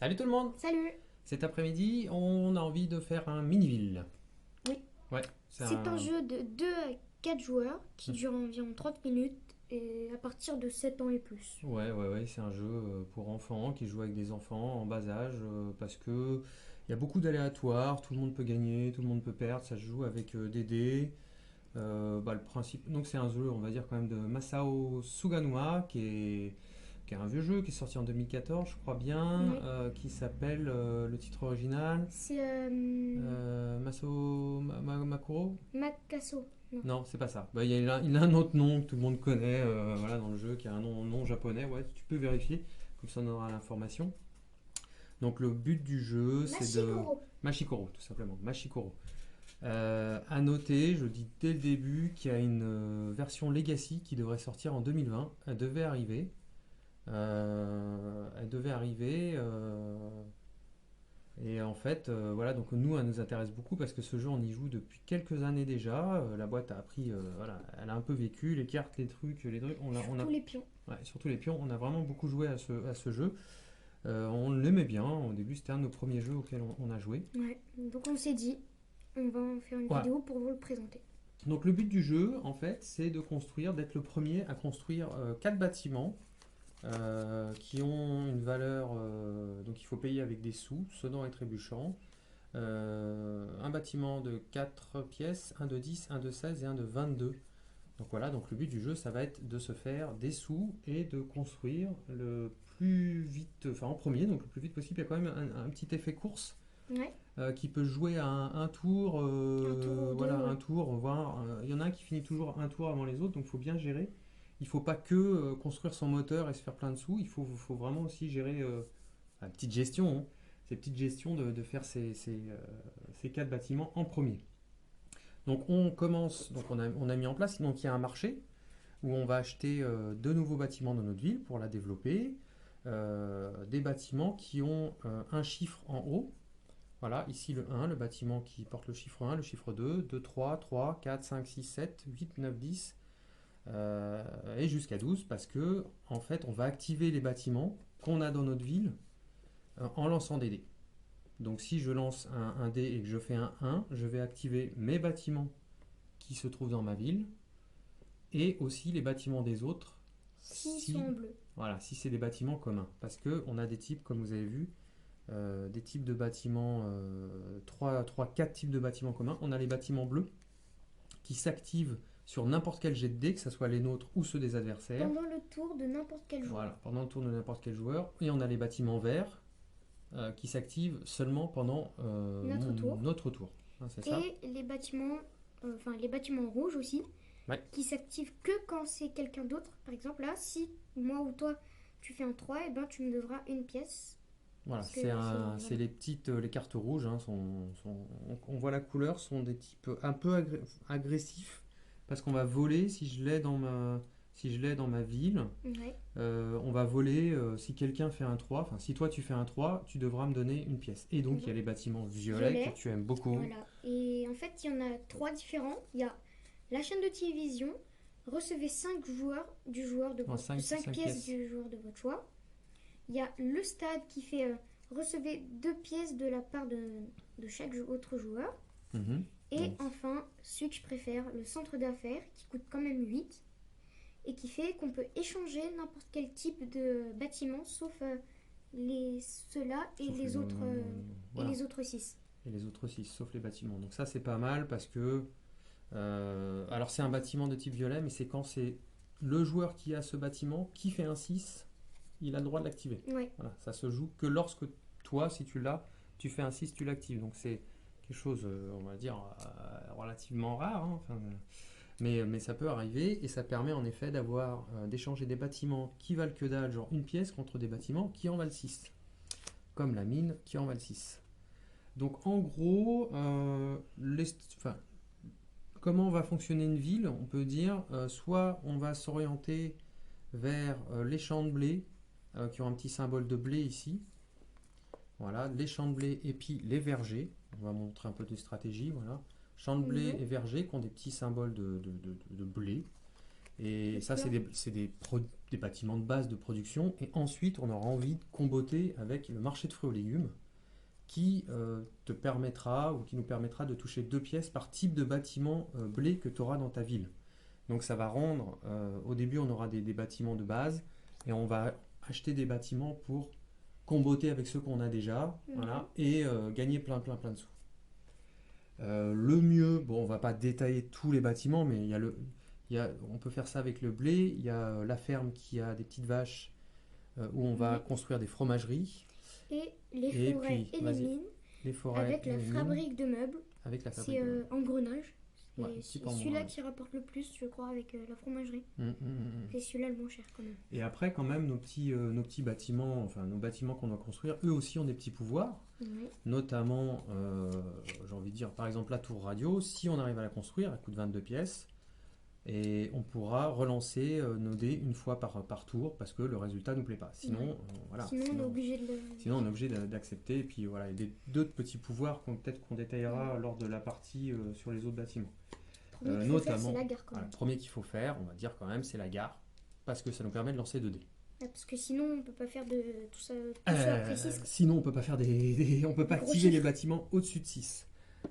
Salut tout le monde! Salut! Cet après-midi, on a envie de faire un mini-ville. Oui, Ouais, c'est c'est un un... jeu de 2 à 4 joueurs qui dure environ 30 minutes et à partir de 7 ans et plus. Ouais, c'est un jeu pour enfants qui joue avec des enfants en bas âge parce que il y a beaucoup d'aléatoires, tout le monde peut gagner, tout le monde peut perdre, ça se joue avec des dés. Le principe, donc c'est un jeu, on va dire quand même de Masao Suganuma qui est un vieux jeu qui est sorti en 2014, je crois bien, Oui, qui s'appelle le titre original c'est Masao Makuro. Makasso. Non. Non, c'est pas ça. Bah, il a un autre nom que tout le monde connaît voilà, dans le jeu, qui a un nom japonais. Ouais, tu peux vérifier, comme ça on aura l'information. Donc le but du jeu, c'est de... Mashikoro. Mashikoro, tout simplement. Mashikoro. À noter, je dis dès le début, qu'il y a une version Legacy qui devrait sortir en 2020. Elle devait arriver. Elle devait arriver. Et en fait, voilà, donc nous, elle nous intéresse beaucoup parce que ce jeu, on y joue depuis quelques années déjà. La boîte a appris, voilà, elle a un peu vécu, les cartes, les trucs, Surtout les pions. ouais, surtout les pions, on a vraiment beaucoup joué à ce jeu. On l'aimait bien, au début, c'était un de nos premiers jeux auxquels on a joué. Ouais, donc on s'est dit, on va en faire une Voilà. vidéo pour vous le présenter. Donc le but du jeu, en fait, c'est de construire, d'être le premier à construire 4 bâtiments qui ont une valeur, donc il faut payer avec des sous, sonnant et trébuchant. Un bâtiment de 4 pièces, un de 10, un de 16 et un de 22. Donc voilà, donc le but du jeu, ça va être de se faire des sous et de construire le plus vite, enfin en premier, donc le plus vite possible. Il y a quand même un petit effet course Ouais, qui peut jouer à un tour, un tour ou deux, voilà, un ouais. tour, voire il y en a un qui finit toujours un tour avant les autres, donc il faut bien gérer. Il ne faut pas que construire son moteur et se faire plein de sous, faut vraiment aussi gérer la petite gestion, hein, ces petites gestions de faire ces 4 bâtiments en premier. Donc on commence, donc on a mis en place, donc il y a un marché où on va acheter de nouveaux bâtiments dans notre ville pour la développer, des bâtiments qui ont un chiffre en haut. Voilà, ici le 1, le bâtiment qui porte le chiffre 1, le chiffre 2, 2, 3, 4, 5, 6, 7, 8, 9, 10 et jusqu'à 12 parce que en fait on va activer les bâtiments qu'on a dans notre ville en lançant des dés. Donc si je lance un dé et que je fais un 1, je vais activer mes bâtiments qui se trouvent dans ma ville et aussi les bâtiments des autres S'ils si, sont bleus. voilà, si c'est des bâtiments communs. Parce qu'on a des types, comme vous avez vu, des types de bâtiments, 4 types de bâtiments communs. On a les bâtiments bleus qui s'activent sur n'importe quel jet de dés, que ce soit les nôtres ou ceux des adversaires. Pendant le tour de n'importe quel joueur. Voilà, pendant le tour de n'importe quel joueur. Et on a les bâtiments verts qui s'activent seulement pendant Notre tour. notre tour. Hein, c'est ça? Et les bâtiments, enfin les bâtiments rouges aussi, Ouais. qui s'active que quand c'est quelqu'un d'autre. Par exemple, là, si moi ou toi tu fais un 3, et ben tu me devras une pièce. Voilà, Parce que c'est voilà. les petites, les cartes rouges, hein, on voit la couleur, sont des types un peu agressifs, parce qu'on va voler, si je l'ai dans ma ville, Ouais, on va voler, si quelqu'un fait un 3, enfin si toi tu fais un 3, tu devras me donner une pièce. Et donc il y a les bâtiments violets que violet. tu aimes beaucoup. Voilà. Et en fait, il y en a trois différents. Il y a la chaîne de télévision. Recevez 5 joueurs du joueur de En votre 5 5 pièces pièces. du joueur de votre choix. Il y a le stade qui fait recevez 2 pièces de la part de chaque autre joueur. Mhm. Et Donc, enfin, celui que je préfère, le centre d'affaires, qui coûte quand même 8 et qui fait qu'on peut échanger n'importe quel type de bâtiment sauf ceux-là et sauf les autres et voilà. les autres 6. Et les autres 6, sauf les bâtiments. Donc ça c'est pas mal parce que alors c'est un bâtiment de type violet, mais c'est quand c'est le joueur qui a ce bâtiment qui fait un 6, il a le droit de l'activer. Ouais. Voilà, ça se joue que lorsque toi, si tu l'as, tu fais un 6, tu l'actives. Donc c'est quelque chose, on va dire, relativement rare, hein, enfin, mais ça peut arriver et ça permet en effet d'avoir d'échanger des bâtiments qui valent que dalle, genre une pièce, contre des bâtiments qui en valent 6, comme la mine qui en valent 6. Donc en gros, enfin, comment va fonctionner une ville? On peut dire, soit on va s'orienter vers les champs de blé, qui ont un petit symbole de blé ici. Voilà, les champs de blé et puis les vergers. On va montrer un peu de stratégie. Voilà. Champs de blé Mhm. et vergers qui ont des petits symboles de blé. Et ça, D'accord. c'est des bâtiments de base de production. Et ensuite, on aura envie de comboter avec le marché de fruits et légumes qui te permettra ou qui nous permettra de toucher 2 pièces par type de bâtiment blé que tu auras dans ta ville. Donc ça va rendre, au début on aura des bâtiments de base et on va acheter des bâtiments pour comboter avec ceux qu'on a déjà, Mhm. voilà, et gagner plein de sous. Le mieux, bon on va pas détailler tous les bâtiments, mais on peut faire ça avec le blé, il y a la ferme qui a des petites vaches où on va Oui. construire des fromageries, Et les et forêts puis et les vas-y, mines les forêts avec et la les mines fabrique de meubles. avec la C'est fabrique de meubles. engrenage. Ouais, C'est un petit peu en celui-là engrenage. qui rapporte le plus, je crois, avec la fromagerie. Mm. C'est celui-là le moins cher quand même. Et après, quand même, nos petits bâtiments, enfin nos bâtiments qu'on doit construire, eux aussi ont des petits pouvoirs, Oui. notamment, j'ai envie de dire, par exemple, la tour radio, si on arrive à la construire, elle coûte 22 pièces, et on pourra relancer nos dés une fois par tour, parce que le résultat ne nous plaît pas. Sinon, Ouais. voilà, Sinon, on est obligé de le. sinon on est obligé d'accepter, et puis voilà, il y a d'autres petits pouvoirs peut-être qu'on détaillera Ouais. lors de la partie sur les autres bâtiments. Le premier qu'il faut faire, c'est la gare quand Voilà, même. le premier qu'il faut faire, on va dire quand même, c'est la gare, parce que ça nous permet de lancer 2 dés. Ouais, parce que sinon, on peut pas faire de tout ça après 6. Sinon, on peut pas faire on peut pas Des gros activer les chiffres. bâtiments au-dessus de 6.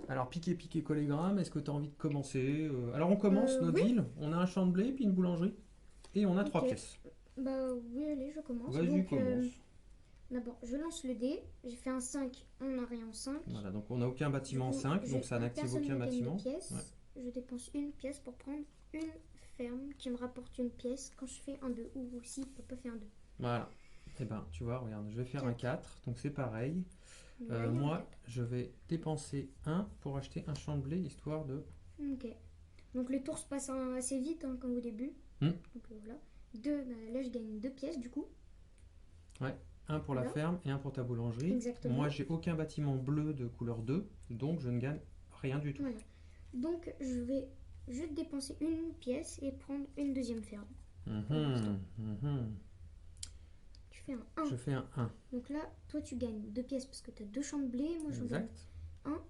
Alors, piquer, collégramme, est-ce que tu as envie de commencer Alors, on commence notre Oui. ville. On a un champ de blé, puis une boulangerie. Et on a 3 Ok. pièces. Bah oui, allez, je commence. Vas-y, Donc, commence. d'abord, je lance le dé. J'ai fait un 5, on n'a rien en 5. Voilà, donc on n'a aucun Du bâtiment coup, 5, donc ça n'active personne aucun ne gagne de bâtiment. pièces. Ouais. Je dépense une pièce pour prendre une ferme qui me rapporte une pièce quand je fais un 2. Ou si papa fait un 2. Voilà. Et ben, tu vois, regarde, je vais faire un 4, donc c'est pareil. Là, il y a un Moi, 4. je vais dépenser 1 pour acheter un champ de blé, histoire de... Ok. Donc le tour se passe assez vite comme au début. Hmm. Donc voilà. 2, là je gagne 2 pièces du coup. Ouais, un pour la Voilà. ferme et un pour ta boulangerie. Exactement. Moi, j'ai aucun bâtiment bleu de couleur 2, donc je ne gagne rien du tout. Voilà. Donc je vais juste dépenser une pièce et prendre une deuxième ferme. Mhm. Tu fais un 1. Je fais un 1. Donc là, toi tu gagnes 2 pièces parce que tu as 2 champs de blé. Moi j'en gagne Exact. 1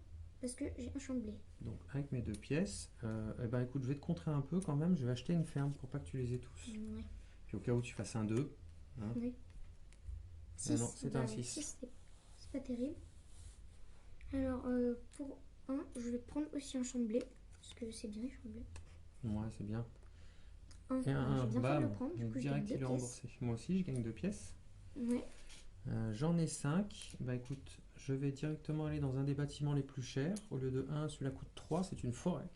parce que j'ai un champ de blé. Donc, avec mes 2 pièces, eh ben, écoute, je vais te contrer un peu quand même. Je vais acheter une ferme pour pas que tu les aies tous. Ouais. Puis au cas où tu fasses un 2. Hein. Oui. Ah non, c'est un 6. C'est pas terrible. Alors pour 1, je vais prendre aussi un champ de blé. Parce que c'est bien les champs de blé. Ouais, c'est bien. 1, Et un j'ai 1, bien fait de bam. le prendre. Du Et coup, je gagne direct, 2 il est pièces. remboursé. Moi aussi, je gagne 2 pièces. Ouais. J'en ai 5. Bah écoute, je vais directement aller dans un des bâtiments les plus chers. Au lieu de 1, celui-là coûte 3. C'est une forêt.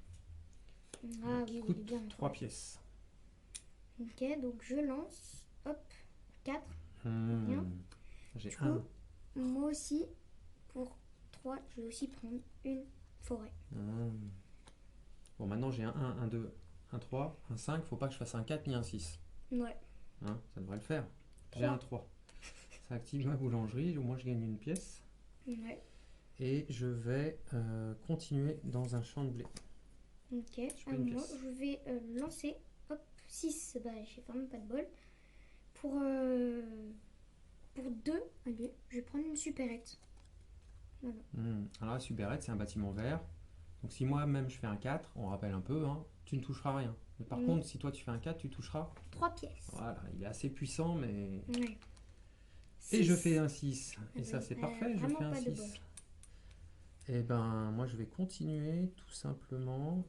Ah qui oui, il est coûte bien. 3 pièces. Ok, donc je lance. Hop, 4. Hmm. Bien. J'ai Du 1. coup, moi aussi, pour 3, je vais aussi prendre une forêt. Bon, maintenant j'ai un 1, un 2, un 3, un 5. Faut pas que je fasse un 4 ni un 6. Ouais. Hein, ça devrait le faire. J'ai 3. un 3. Ça active ma boulangerie. Au moins, je gagne une pièce. Ouais. Et je vais continuer dans un champ de blé. Ok, fais une moi pièce. je vais lancer. Hop, 6. Bah, j'ai vraiment pas de bol. Pour 2, allez, je vais prendre une supérette. Voilà. Alors la supérette, c'est un bâtiment vert. Donc si moi-même je fais un 4, on rappelle un peu, hein, tu ne toucheras rien. Mais par contre, si toi tu fais un 4, tu toucheras. 3 pièces. Voilà, il est assez puissant, mais... Ouais. Et je 6. fais un 6. Et ça, c'est parfait, je vraiment fais un pas de 6. bol. Et ben, moi, je vais continuer, tout simplement.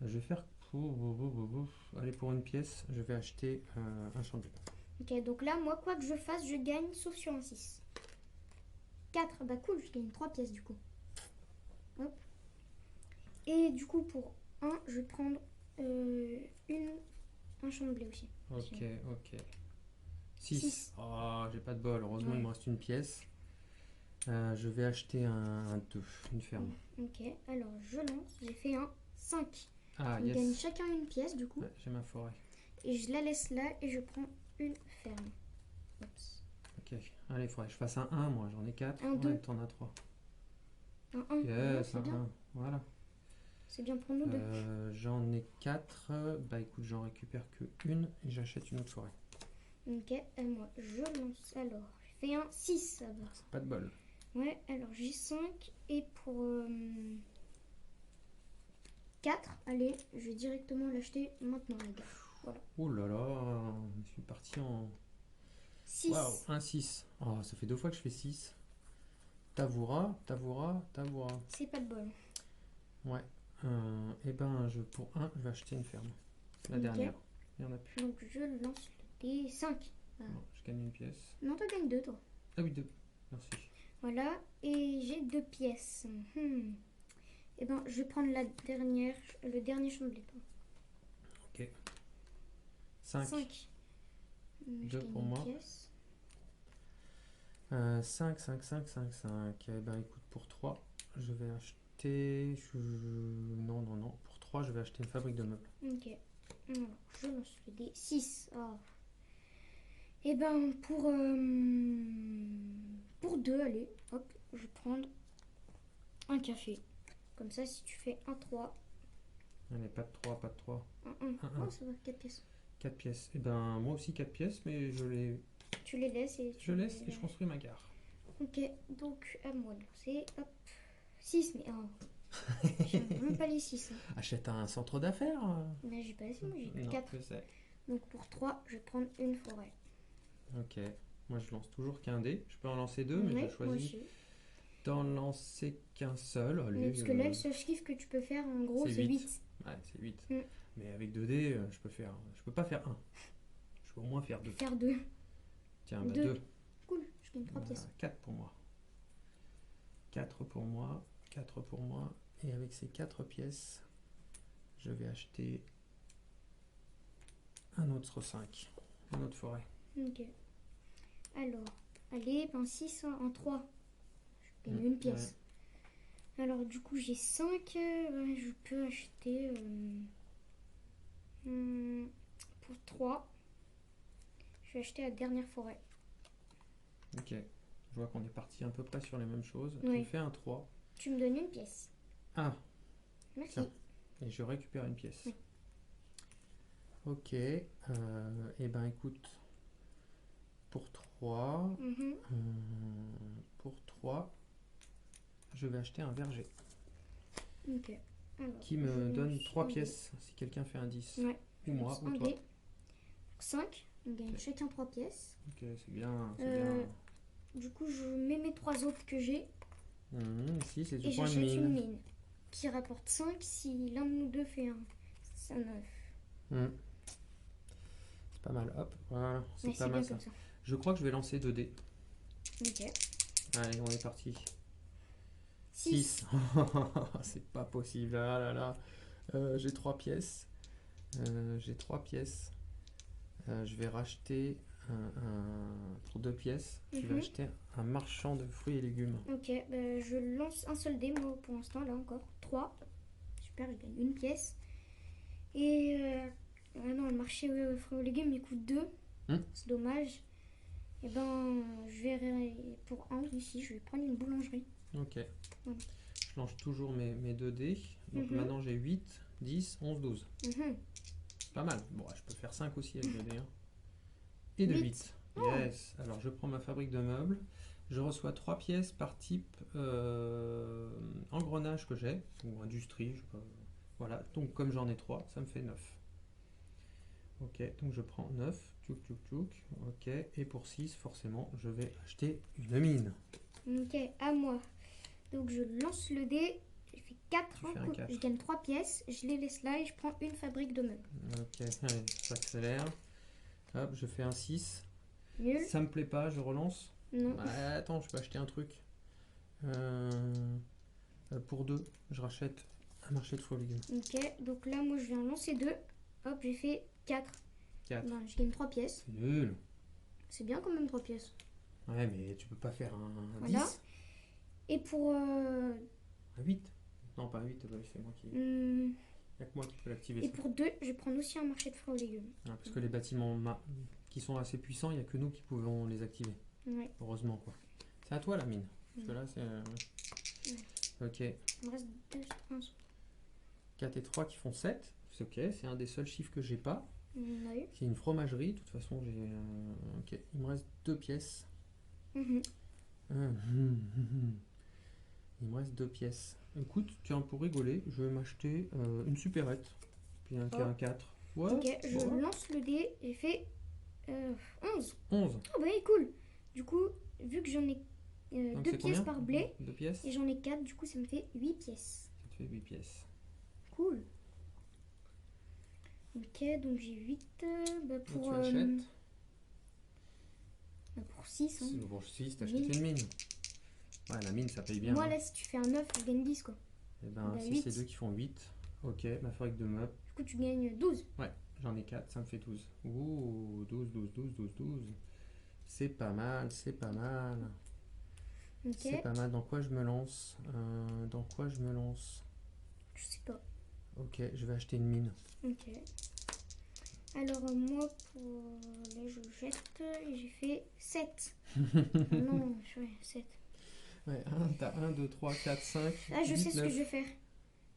Je vais faire... Allez, pour une pièce, je vais acheter un champ de blé. Ok, donc là, moi, quoi que je fasse, je gagne, sauf sur un 6. 4, bah cool, je gagne 3 pièces du coup. Hop. Et du coup, pour 1, je vais prendre un champ de blé aussi. Ok. 6. Six. Oh, j'ai pas de bol. Heureusement, Ouais. il me reste une pièce. Je vais acheter un 2, une ferme. Ok, alors je lance, j'ai fait un 5. Ah, On gagne yes. chacun une pièce du coup. Ouais, j'ai ma forêt. Et je la laisse là et je prends une ferme. Oups. Ok. Allez, il faudrait que je fasse un 1, moi. J'en ai 4. Un, deux. T'en as 3. Un 1, Yes, c'est un bien. 1. Voilà. C'est bien pour nous deux. J'en ai 4. Bah écoute, j'en récupère que une et j'achète une autre forêt. Ok, moi je lance alors. Je fais un 6, ça va. C'est pas de bol. Ouais, alors j'ai 5 et pour 4. Allez, je vais directement l'acheter maintenant, les gars. Voilà. Oh là là, je suis parti en... 6. Waouh, un 6. Oh, ça fait 2 fois que je fais 6. Tavoura, Tavoura, Tavoura. C'est pas de bol. Ouais. Et ben, pour un, je vais acheter une ferme. La Ok. dernière. Il n'y en a plus. Donc je lance le dé 5. Non, je gagne une pièce. Non, t'en gagnes 2, toi. Ah oui, 2. Merci. Voilà, et j'ai 2 pièces. Et ben, je vais prendre le dernier champignon. Ok. 5. 5. 2 pour moi. 5, 5, 5, 5, 5. Eh ben écoute, pour 3, je vais acheter... Non, non, non. Pour 3, je vais acheter une fabrique de meubles. Ok. Alors, je lance le dé 6. Et ben, pour 2, allez, hop, je vais prendre un café. Comme ça, si tu fais un 3. Allez, pas de 3, pas de 3. Un. Oh, ça va, 4 pièces. 4 pièces. Et ben moi aussi 4 pièces, mais je les... Tu les laisses et Je laisse et je construis ma gare. Ok, donc à moi de lancer. Hop. 6, mais j'ai même pas les 6. Achète un centre d'affaires. Mais j'ai pas assez, moi j'ai que Non, 4. je sais. Donc pour 3, je vais prendre une forêt. Ok. Moi je lance toujours qu'un dé. Je peux en lancer 2, mais Ouais, je moi choisis aussi. d'en lancer qu'un seul. Allez, Mais parce que là, le seul chiffre que tu peux faire, en gros, c'est c'est 8. 8. Ouais, c'est 8. Mm. Mais avec 2 dés, je peux pas faire 1. Je peux au moins faire 2. Faire 2. Tiens, bah Deux. 2. Cool, je gagne 3 pièces. 4 pour moi. 4 pour moi. 4 pour moi. Et avec ces 4 pièces, je vais acheter un autre 5. Une autre forêt. Ok. Alors, allez, ben 6 en 3. Je gagne Mm, une pièce. Alors, du coup, j'ai 5. Je peux acheter pour 3. Je vais acheter la dernière forêt. Ok. Je vois qu'on est parti à peu près sur les mêmes choses. Oui. Je fais un 3. Tu me donnes une pièce. Ah, Merci. tiens. Et je récupère une pièce. Oui. Ok. Et ben écoute, pour 3, Mhm. je vais acheter un verger Ok. Alors, qui je me donne lance 3 un dé. pièces si quelqu'un fait un 10. Ouais. Ou moi, ou Un toi. dé. 5. On gagne Ok. chacun 3 pièces. Ok, c'est bien. C'est Euh, Du coup, je mets mes 3 autres que j'ai. bien. Ici, c'est Et du point de j'achète une mine. mine. Qui rapporte 5 si l'un de nous deux fait un. C'est 9. C'est pas mal. Hop, voilà. C'est Ouais, pas c'est mal bien ça. comme ça. Je crois que je vais lancer 2 dés. Ok. Allez, on est parti. 6. 6. C'est pas possible. Ah là là. J'ai 3 pièces. Je vais racheter pour 2 pièces. Je vais Mhm. acheter un marchand de fruits et légumes. Ok, je lance un seul dé, moi, pour l'instant, là encore. 3. Super, je gagne une pièce. Et non, le marché fruits et légumes, il coûte 2. C'est dommage. Et ben, je vais pour 1 ici, je vais prendre une boulangerie. Ok. Voilà. Je lance toujours mes 2 dés. Donc Mhm. maintenant j'ai 8, 10, 11, 12. Mhm. Pas mal. Bon, je peux faire 5 aussi avec 2 dés. Et de 8. Oh. Yes. Alors je prends ma fabrique de meubles. Je reçois 3 pièces par type engrenage que j'ai, ou industrie. Je sais pas. Voilà. Donc comme j'en ai 3, ça me fait 9. Ok, donc je prends 9. Tchouk, tchouk, tchouk. Ok. Et pour 6, forcément, je vais acheter une mine. Ok, à moi. Donc je lance le dé. J'ai fait 4. Tu fais un 4. Je gagne 3 pièces. Je les laisse là et je prends une fabrique de meubles. Ok, allez, ça accélère. Hop, je fais un 6. Nul. Ça me plaît pas, je relance. Non. Attends, je peux acheter un truc. Pour 2, je rachète un marché de fruits et légumes. Ok, donc là, moi, je viens lancer 2. Hop, j'ai fait 4. 4. Ben, je gagne 3 pièces. C'est nul. C'est bien quand même 3 pièces. Ouais, mais tu peux pas faire un Voilà. 10. Et pour... Un 8. Non, pas un 8, c'est moi qui... Il n'y a que moi qui peux l'activer. Et ça. pour 2, je vais prendre aussi un marché de fruits et légumes. Ah, parce que les bâtiments qui sont assez puissants, il n'y a que nous qui pouvons les activer. Ouais. Heureusement, quoi. C'est à toi la mine. Parce que là, c'est... Ok. Il me reste 2 1. 4 et 3 qui font 7. C'est ok, c'est un des seuls chiffres que j'ai pas. Oui. C'est une fromagerie, de toute façon, j'ai... Ok, il me reste 2 pièces. Mhm. Il me reste 2 pièces. Écoute, tiens, pour rigoler, je vais m'acheter une supérette. Puis un Oh. 4. Ouais, Ok, je ouais. lance le dé. J'ai fait 11. 11. Ah bah oui, cool. Du coup, vu que j'en ai Donc 2 c'est pièces combien? par blé, 2 pièces? et j'en ai 4, du coup ça me fait 8 pièces. Ça te fait 8 pièces. Cool. Ok, donc j'ai 8. Donc tu achètes? Pour 6. Hein. Pour 6, t'achètes Mine. une mine. Ouais, la mine, ça paye bien. Moi hein. là, si tu fais un 9, je gagne 10 quoi. Et ben, bah, si 8. c'est 2 qui font 8. Ok, ma fabrique de meubles. Du coup, tu gagnes 12. Ouais, j'en ai 4, ça me fait 12. Ouh, 12, 12, 12, 12, 12. C'est pas mal, c'est pas mal. Ok, C'est pas mal. Dans quoi je me lance? Dans quoi je me lance? je sais pas. Ok, je vais acheter une mine. Ok. Alors, moi, pour. Là, je jette et j'ai fait 7. Ah non, je fais 7. Ouais, t'as 1, 2, 3, 4, 5. Ah, je 8, sais ce 9. que je vais faire.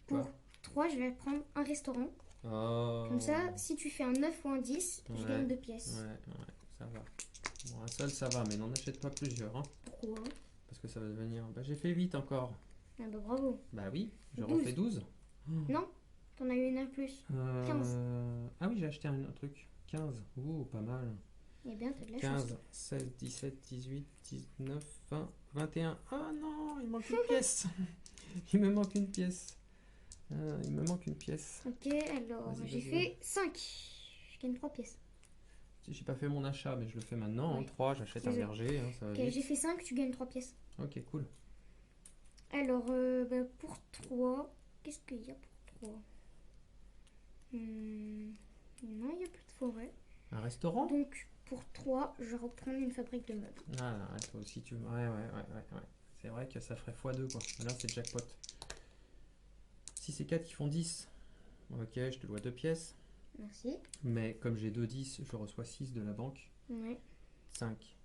Pour Quoi 3, je vais prendre un restaurant. Oh. Comme ça, si tu fais un 9 ou un 10, je Ouais. gagne 2 pièces. Ouais, ça va. Bon, un seul, ça va, mais n'en achète pas plusieurs. Hein, Pourquoi? parce que ça va devenir. Bah, j'ai fait 8 encore. Ah bah bravo. Bah oui, je 12. refais 12. Non, t'en as eu une en plus. 15. Ah oui, j'ai acheté un truc. 15. Ouh, pas mal. Eh bien, t'as de la chance. 15, 16, 17, 18, 19, 20, 21. Ah non, il manque une pièce. Il me manque une pièce. Il me manque une pièce. Ok, alors Vas-y, j'ai vas-y. fait 5. Je gagne 3 pièces. J'ai pas fait mon achat, mais je le fais maintenant. Ouais. 3, j'achète un Désolé. verger. Hein, ça va Ok, vite. j'ai fait 5, tu gagnes 3 pièces. Ok, cool. Alors, pour 3, qu'est-ce qu'il y a pour 3? Non, il n'y a plus de forêt. Un restaurant? Donc, pour 3, je vais reprendre une fabrique de meubles. Ah, ouais, toi aussi, tu. Ouais. C'est vrai que ça ferait x2, quoi. Là, c'est jackpot. Si c'est 4 qui font 10. Ok, je te dois 2 pièces. Merci. Mais comme j'ai 2 10, je reçois 6 de la banque. Ouais. 5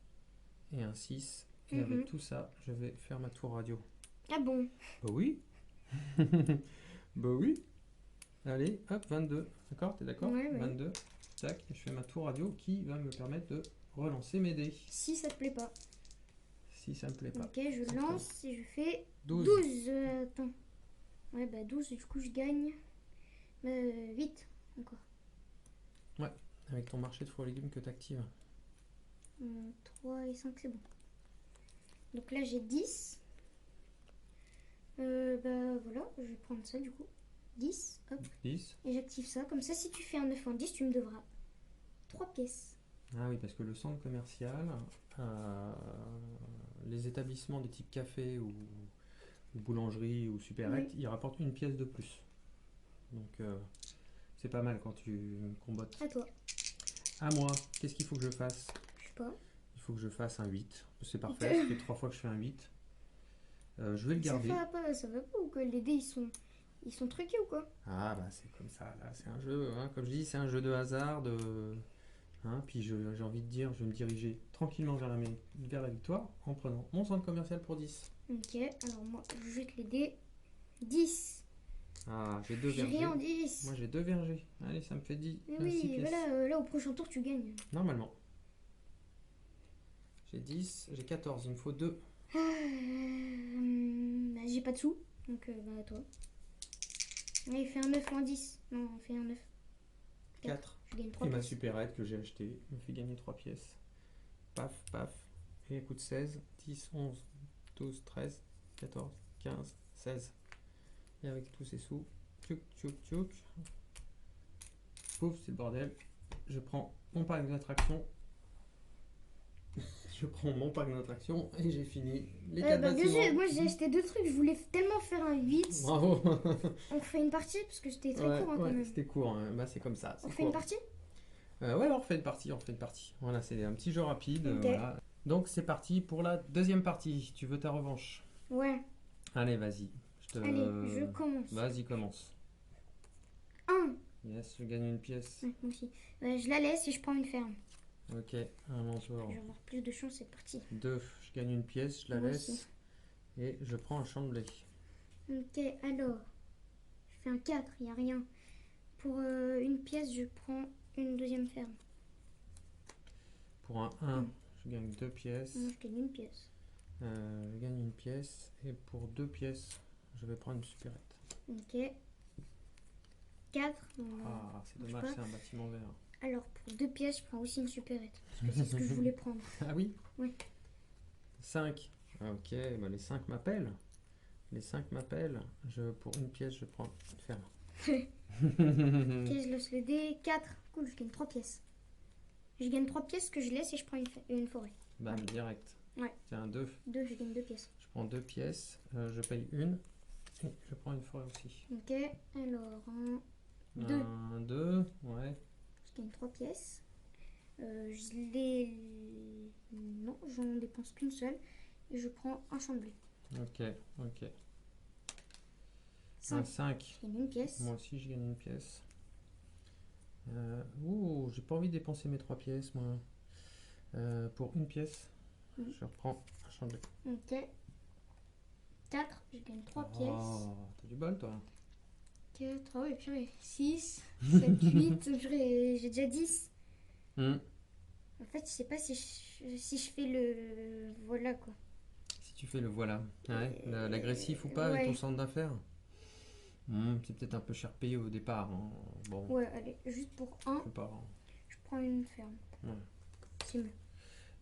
et un 6. Et avec tout ça, je vais faire ma tour radio. Ah bon? Bah oui. Bah oui. Allez, hop, 22. D'accord, t'es d'accord? Ouais. 22. Tac, je fais ma tour radio qui va me permettre de relancer mes dés. Si ça te plaît pas. Si ça me plaît pas. Ok, je lance et je fais 12. 12. Attends. Ouais, bah 12, du coup je gagne 8 encore. Avec ton marché de fruits et légumes que tu actives. 3 et 5, c'est bon. Donc là j'ai 10. Bah voilà, je vais prendre ça du coup. 10, hop. 10. Et j'active ça. Comme ça, si tu fais un 9 ou un 10, tu me devras 3 pièces. Ah oui, parce que le centre commercial, les établissements des types café ou boulangerie ou supérette, ils rapportent une pièce de plus. Donc c'est pas mal quand tu combattes. À toi. À moi, qu'est-ce qu'il faut que je fasse? Je sais pas. Il faut que je fasse un 8. C'est parfait, ça fait 3 fois que je fais un 8. Je vais le garder. Ça va pas ou quoi? Les dés ils sont truqués ou quoi? Ah bah c'est comme ça, là c'est un jeu, hein. Comme je dis, c'est un jeu de hasard, hein. Puis j'ai envie de dire, je vais me diriger tranquillement vers la victoire en prenant mon centre commercial pour 10. Ok, alors moi je jette les dés. 10. Ah, j'ai 2 J'ai vergers. rien en 10. Moi j'ai 2 vergers. Allez, ça me fait 10. Mais 6 oui, pièces. voilà, là au prochain tour tu gagnes. Normalement. J'ai 10, j'ai 14, il me faut 2. Bah, j'ai pas de sous, donc bah à toi. Ouais, il fait un 9 ou un 10. Non, on fait un 9. 4. Je gagne 3 Et ma pièces. supérette que j'ai achetée me fait gagner 3 pièces. Paf, paf. Et elle coûte 16, 10, 11, 12, 13, 14, 15, 16. Et avec tous ces sous, tchouk, tchouk, tchouk. Pouf, c'est le bordel. Je prends mon parc d'attraction. Je prends mon parc d'attraction et j'ai fini les 4 Bah, bâtiments. désolé, moi j'ai acheté 2 trucs, je voulais tellement faire un 8. Bravo. On fait une partie parce que c'était très Ouais, court hein, quand ouais, même. c'était court, hein. Bah, c'est comme ça. On c'est fait une court. partie? Ouais, on refait une partie, on refait une partie. Voilà, c'est un petit jeu rapide. Ok. Voilà. Donc c'est parti pour la deuxième partie. Tu veux ta revanche? Ouais. Allez, vas-y. Allez, je commence. Vas-y, commence. 1. Yes, je gagne une pièce. Ouais, moi aussi. Je la laisse et je prends une ferme. Ok, un mentor. Je vais avoir plus de chance cette partie. 2, je gagne une pièce, je la Moi laisse. aussi. Et je prends un champ de blé. Ok, alors. Je fais un 4, il n'y a rien. Pour une pièce, je prends une deuxième ferme. Pour un 1, je gagne 2 pièces. Moi, je gagne une pièce. Je gagne une pièce. Et pour 2 pièces, je vais prendre une supérette. Ok. 4. Ah, c'est marche dommage, pas. c'est un bâtiment vert. Alors, pour 2 pièces, je prends aussi une supérette. Parce que c'est ce que je voulais prendre. Ah oui? Oui. 5. Ah, ok, bah les 5 m'appellent. Les 5 m'appellent. Pour une pièce, je prends une ferme. Ok, je lance le dé. 4. Cool, je gagne 3 pièces. Je gagne 3 pièces que je laisse et je prends une forêt. Bam, direct. Ouais. Tiens, 2. 2, je gagne 2 pièces. Je prends 2 pièces. Je paye une. Et je prends une forêt aussi. Ok, alors 2. 1, 2, ouais. Je gagne 3 pièces. Je les. Non, j'en dépense qu'une seule. Et je prends un champ de blé. Ok, ok. 5. 5. Je gagne une pièce. Moi aussi, je gagne une pièce. Ouh, j'ai pas envie de dépenser mes 3 pièces, moi. Pour une pièce, je reprends un champ de blé. Ok. 4, je gagne 3 pièces. Oh, t'as du bol, toi. 4, ah oui, purée. 6, 7, 8, j'ai déjà 10. En fait, je sais pas si je fais le. Voilà quoi. Si tu fais le voilà. Ouais, l'agressif ou pas avec ton centre d'affaires. C'est peut-être un peu cher payé au départ. Hein. Bon, Ouais, allez, juste pour 1, je pas. je prends une ferme. Ouais. C'est mieux.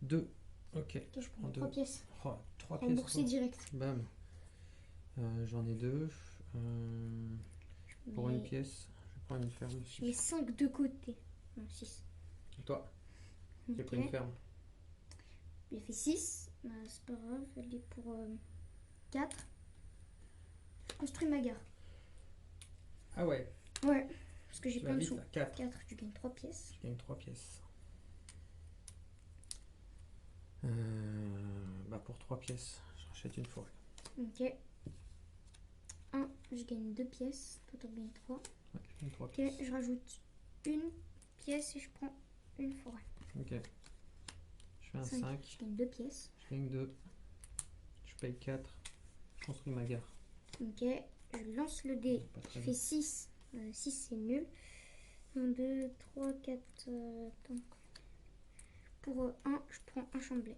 2. Ok. Ok, je prends 3 pièces. Oh, 3 pièces. Remboursé direct. Bam. J'en ai 2. Pour une pièce, je prends une ferme aussi. Je mets 5 de côté. Non, 6. Et toi, Ok. j'ai pris une ferme. J'ai fait 6. Bah, c'est pas grave, elle est pour 4. Je construis ma gare. Ah ouais. Ouais, parce que j'ai Tu plein vas de vite sous. là. 4. 4, tu gagnes 3 pièces. Je gagne 3 pièces. Bah pour 3 pièces, je rachète une forêt. Ok. 1, je gagne 2 pièces. Toi, t'en gagnes 3. Ouais, je gagne 3 Ok, pièces. je rajoute une pièce et je prends une forêt. Ok. Je fais un 5. 5. Je gagne 2 pièces. Je gagne 2. Je paye 4. Je construis ma gare. Ok, je lance le dé. Pas Je très fais bien. 6. 6 c'est nul. 1, 2, 3, 4. Attends. Pour 1, je prends un champ de blé.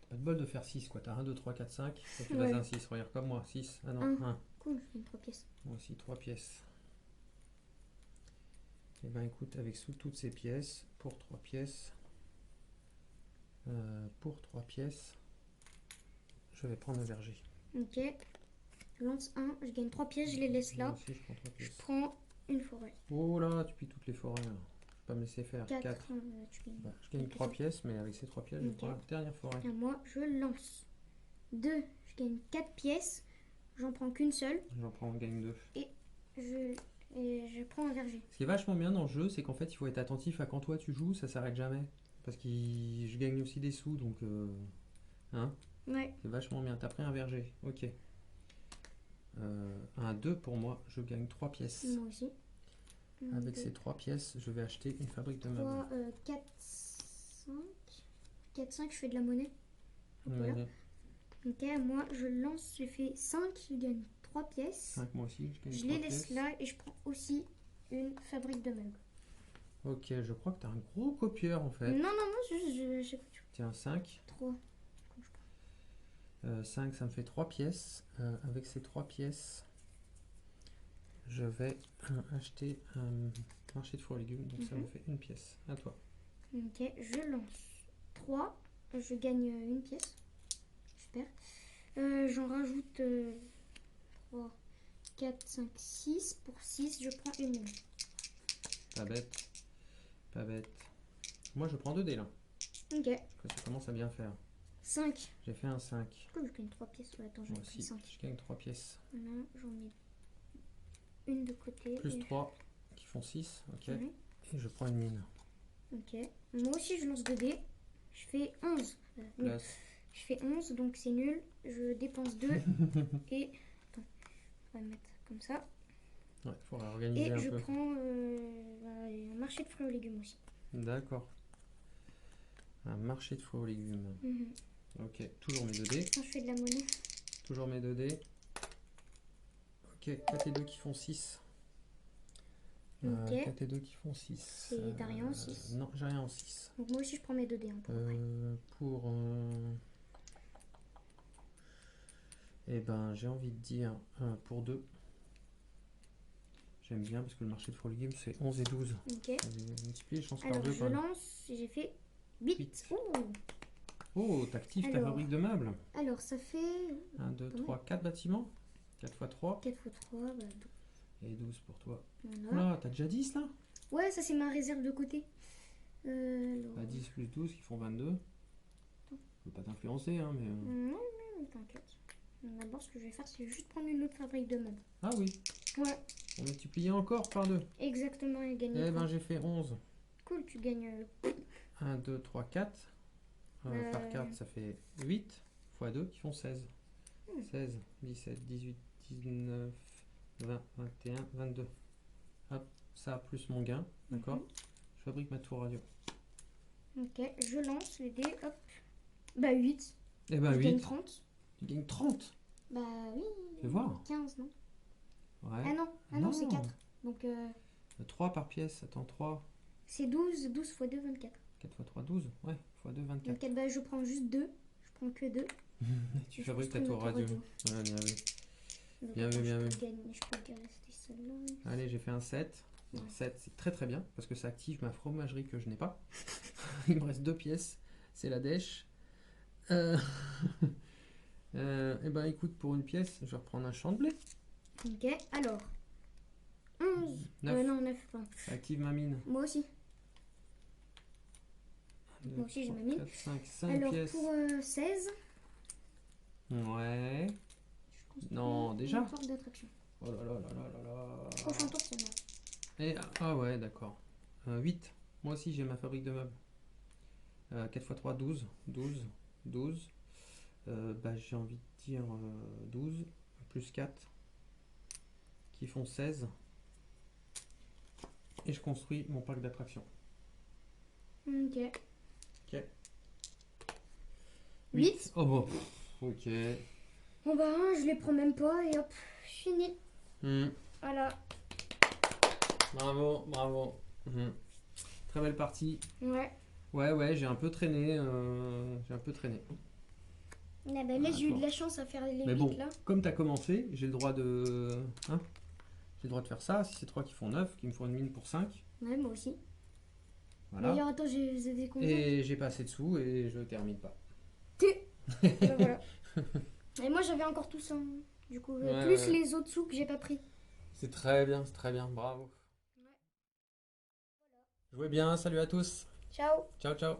Pas de bol de faire 6 quoi. T'as 1, 2, 3, 4, 5. Faut que tu Ouais. fasses un 6. Regarde comme moi. 6. Ah non, 1. Cool, je gagne 3 pièces. Moi aussi 3 pièces. Et ben écoute, avec toutes ces pièces, pour 3 pièces, je vais prendre un verger. Ok, je lance 1, je gagne 3 pièces, je les laisse là. Moi aussi je prends 3 Je pièces. prends une forêt. Oh là, tu pilles toutes les forêts. Là. Je peux pas me laisser faire. 4. Je gagne 3 pièces, mais avec ces 3 pièces, je prends la dernière forêt. Et moi, je lance 2, je gagne 4 pièces. J'en prends qu'une seule. Gagne 2. Et je prends un verger. Ce qui est vachement bien dans le jeu, c'est qu'en fait, il faut être attentif à quand toi tu joues, ça s'arrête jamais. Parce que je gagne aussi des sous, donc... hein, ouais. C'est vachement bien. T'as pris un verger. Ok. Un 2 pour moi, je gagne 3 pièces. Moi aussi. Avec ces 3 pièces, je vais acheter une fabrique de meubles. 3, 4, 5. 4, 5, je fais de la monnaie. Hop, voilà. Ok, moi je lance, je fais 5, je gagne 3 pièces. 5 moi aussi, je gagne 3 pièces. Je les laisse là et je prends aussi une fabrique de meubles. Ok, je crois que t'as un gros copieur en fait. Non, j'écoute. Tiens, 5. 3. 5, ça me fait 3 pièces. Avec ces 3 pièces, je vais acheter un marché de fruits et légumes. Donc ça me fait une pièce. À toi. Ok, je lance 3. Je gagne une pièce. Super. J'en rajoute 3, 4, 5, 6. Pour 6, je prends une nulle. Pas bête. Pas bête. Moi, je prends 2 dés là. Ok. Parce que ça commence à bien faire. 5. J'ai fait un 5. Cool, je gagne 3 pièces. Ouais, attends, j'en ai pris 5. Je gagne 3 pièces. Voilà, j'en mets une de côté. Plus 3 qui font 6. Ok. Ouais. Et je prends une mine. Ok. Moi aussi, je lance 2 dés. Je fais 11. Je fais 11, donc c'est nul. Je dépense 2. Et. Attends, on va le mettre comme ça. Ouais, il faudra organiser un peu. Et je prends un marché de fruits et légumes aussi. D'accord. Un marché de fruits et légumes. Ok, toujours mes 2 dés. Quand je fais de la monnaie. Toujours mes 2 dés. Ok, 4 et 2 qui font 6. 4 et 2 qui font 6. T'as rien en 6? Non, j'ai rien en 6. Donc moi aussi je prends mes 2 dés. Hein, Et ben, j'ai envie de dire pour 2. J'aime bien parce que le marché de Free Game c'est 11 et 12. Ok. Multiplier les chances par Alors, 2 je quand même. lance et j'ai fait 8. Huit. Oh. Oh, t'actives ta Alors. fabrique de meubles. Alors, ça fait 1, 2, Pas 3, 4 bâtiments. 4 x 3. 4 x 3, bah, 12. Et 12 pour toi. Voilà. Oula, t'as déjà 10 là? Ouais, ça c'est ma réserve de côté. Alors... Bah, 10 plus 12 qui font 22. Je veux pas t'influencer, hein, mais. Non, non, t'inquiète. D'abord, ce que je vais faire, c'est juste prendre une autre fabrique de meubles. Ah oui, Ouais, on multiplier encore par 2. exactement, et gagner. Eh 3. ben, j'ai fait 11. Cool, tu gagnes. 1, 2, 3, 4. Par 4, ça fait 8 x 2 qui font 16. 16, 17, 18, 19, 20, 21, 22. Hop, ça plus mon gain, d'accord. Je fabrique ma tour radio. Ok, je lance les dés, hop. Bah 8. Eh ben Je 8. gagne 30. Tu gagnes 30. Bah oui. Fais voir. 15, non? Ouais. Ah non, non, c'est 4. Donc 3 par pièce, attends, 3. c'est 12, 12 x 2, 24. 4 x 3, 12. Ouais, x 2, 24. 24, bah je prends juste 2. Je prends que 2. Tu fabriques ta tour radio. Ouais, bien vu. Bien vu, bien vu. Je peux rester celle-là. Allez, j'ai fait un 7. Ouais. 7, c'est très très bien parce que ça active ma fromagerie que je n'ai pas. Il me reste 2 pièces. C'est la dèche. Et ben écoute, pour une pièce, je vais reprendre un champ de blé. Ok, alors. 11. 9. Non, 9, pardon. Ça active ma mine. Moi aussi. 2, Moi aussi, j'ai 3, ma mine. 4, 5, 5 Alors, pièces. pour 16. Ouais. Je construis Non, déjà. une porte d'attraction. Oh là là là là là là. Prochain tour, c'est moi. Et, ah ouais, d'accord. 8. Moi aussi, j'ai ma fabrique de meubles. 4 x 3, 12. 12. 12. Bah, j'ai envie de dire 12. Plus 4. Qui font 16. Et je construis mon parc d'attractions. Ok. Ok. 8. Oh bon. Ok. Bon bah, je les prends même pas et hop, fini. Voilà. Bravo, bravo. Très belle partie. Ouais. Ouais, j'ai un peu traîné. J'ai un peu traîné. Ah bah, là, j'ai eu de la chance à faire les Mais 8 bon, là. comme tu as commencé, j'ai le droit de. Hein, j'ai le droit de faire ça. Si c'est 3 qui font 9, qui me font une mine pour 5. Ouais, moi aussi. Voilà. D'ailleurs, attends, j'ai des combien. Et j'ai pas assez de sous et je termine pas. Bah, voilà. Et moi, j'avais encore tout ça. Du coup, Ouais, plus ouais. les autres sous que j'ai pas pris. C'est très bien, bravo. Ouais. Jouez bien, salut à tous. Ciao. Ciao, ciao.